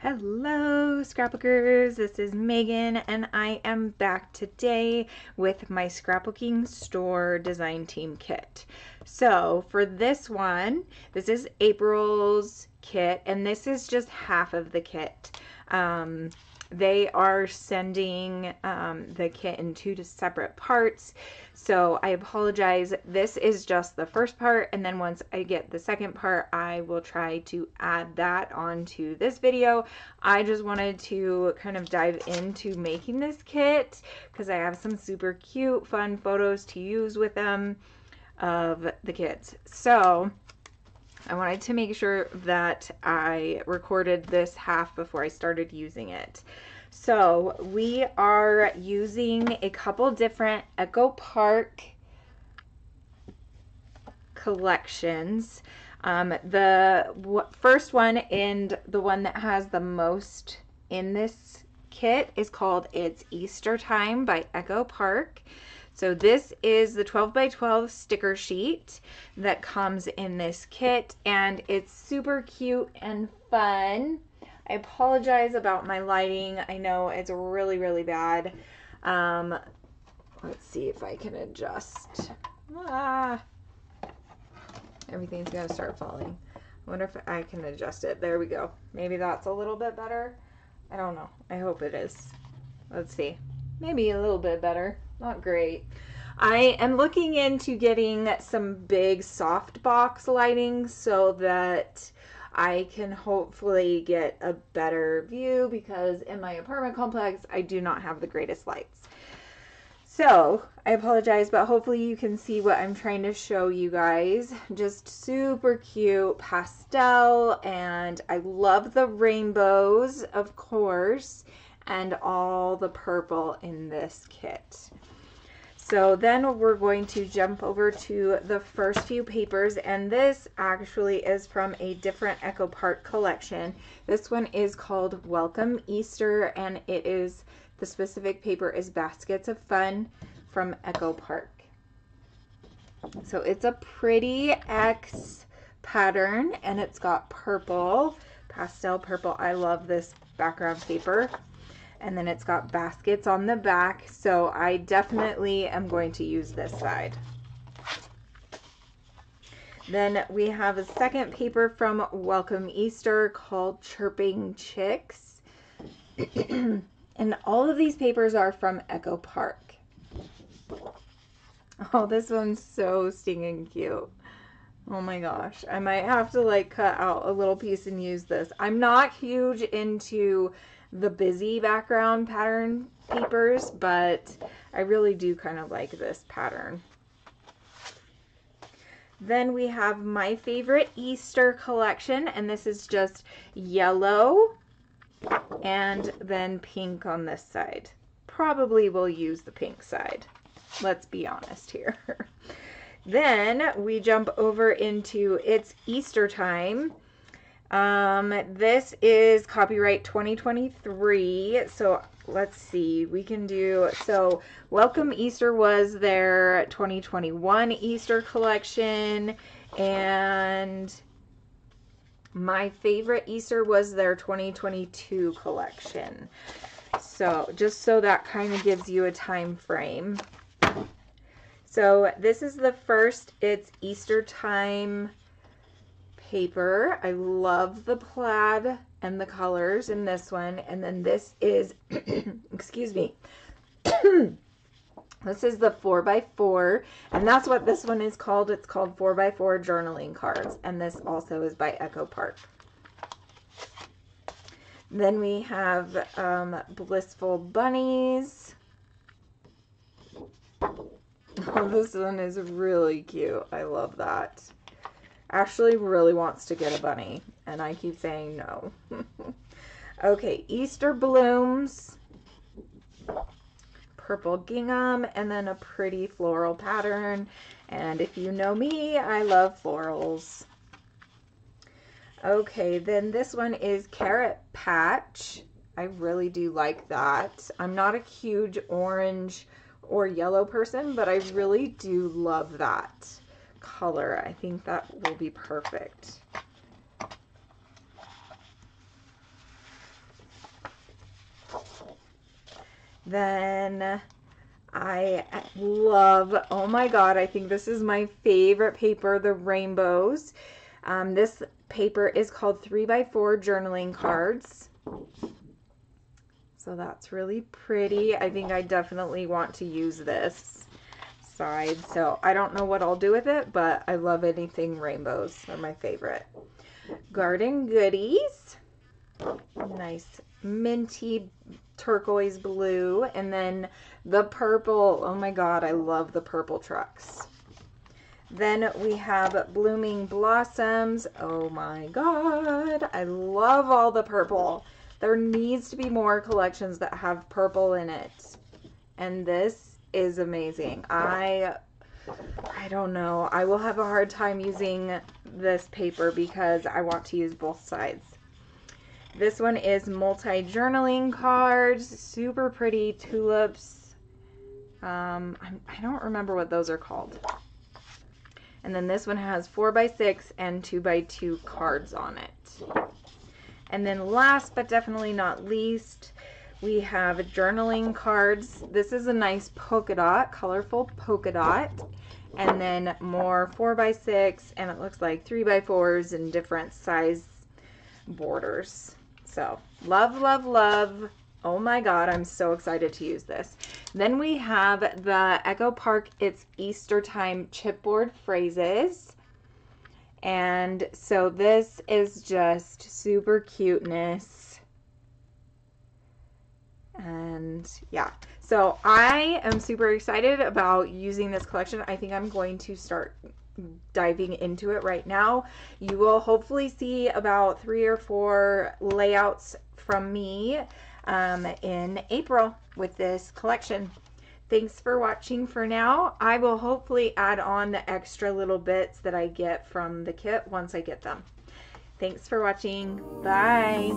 Hello Scrapbookers, this is Megan and I am back today with my scrapbooking store design team kit. So for this one, this is April's kit and this is just half of the kit. They are sending the kit in two separate parts, so I apologize. This is just the first part, and then once I get the second part, I will try to add that onto this video. I just wanted to kind of dive into making this kit because I have some super cute, fun photos to use with them of the kits. So I wanted to make sure that I recorded this half before I started using it. So we are using a couple different Echo Park collections. The first one and the one that has the most in this kit is called It's Easter Time by Echo Park. So this is the 12 by 12 sticker sheet that comes in this kit, and it's super cute and fun. I apologize about my lighting. I know it's really, really bad. Let's see if I can adjust. Everything's gonna start falling. I wonder if I can adjust it. There we go. Maybe that's a little bit better. I don't know. I hope it is. Let's see. Maybe a little bit better. Not great. I am looking into getting some big softbox lighting so that I can hopefully get a better view, because in my apartment complex I do not have the greatest lights. So I apologize, but hopefully you can see what I'm trying to show you guys. Just super cute pastel, and I love the rainbows, of course, and all the purple in this kit. So then we're going to jump over to the first few papers, and this actually is from a different Echo Park collection. This one is called Welcome Easter, and it is, the specific paper is Baskets of Fun from Echo Park. So it's a pretty X pattern, and it's got purple, pastel purple. I love this background paper. And then it's got baskets on the back, so I definitely am going to use this side. Then we have a second paper from Welcome Easter called Chirping Chicks. And all of these papers are from Echo Park. Oh, this one's so stinging cute. Oh my gosh. I might have to like cut out a little piece and use this. I'm not huge into the busy background pattern papers, but I really do kind of like this pattern. Then we have my favorite Easter collection, and this is just yellow and then pink on this side. Probably will use the pink side. Let's be honest here. Then we jump over into It's Easter Time. This is copyright 2023, so let's see, we can do, so Welcome Easter was their 2021 Easter collection, and My Favorite Easter was their 2022 collection. So just so that kind of gives you a time frame. So this is the first It's Easter Time paper. I love the plaid and the colors in this one. And then this is, excuse me, this is the 4x4, and that's what this one is called. It's called 4x4 journaling cards, and this also is by Echo Park. Then we have Blissful Bunnies. Oh, this one is really cute. I love that. Ashley really wants to get a bunny, and I keep saying no. Okay, Easter Blooms, purple gingham, and then a pretty floral pattern. And if you know me, I love florals. Okay, then this one is Carrot Patch. I really do like that. I'm not a huge orange or yellow person, but I really do love that color. I think that will be perfect. Then I love, oh my God, I think this is my favorite paper, the rainbows. This paper is called 3x4 journaling cards. So that's really pretty. I think I definitely want to use this side. So I don't know what I'll do with it, but I love anything rainbows. They're my favorite. Garden Goodies. Nice minty turquoise blue. And then the purple. Oh my God, I love the purple trucks. Then we have Blooming Blossoms. Oh my God, I love all the purple. There needs to be more collections that have purple in it. And this is amazing. I don't know. I will have a hard time using this paper because I want to use both sides. This one is multi-journaling cards. Super pretty tulips. I don't remember what those are called. And then this one has 4x6 and 2x2 cards on it. And then last but definitely not least, we have journaling cards. This is a nice polka dot, colorful polka dot. And then more 4x6, and it looks like 3x4s and different size borders. So love, love, love. Oh my God, I'm so excited to use this. Then we have the Echo Park It's Easter Time chipboard phrases. And so this is just super cuteness. And yeah, so I am super excited about using this collection. I think I'm going to start diving into it right now. You will hopefully see about 3 or 4 layouts from me in April with this collection. Thanks for watching for now. I will hopefully add on the extra little bits that I get from the kit once I get them. Thanks for watching. Bye.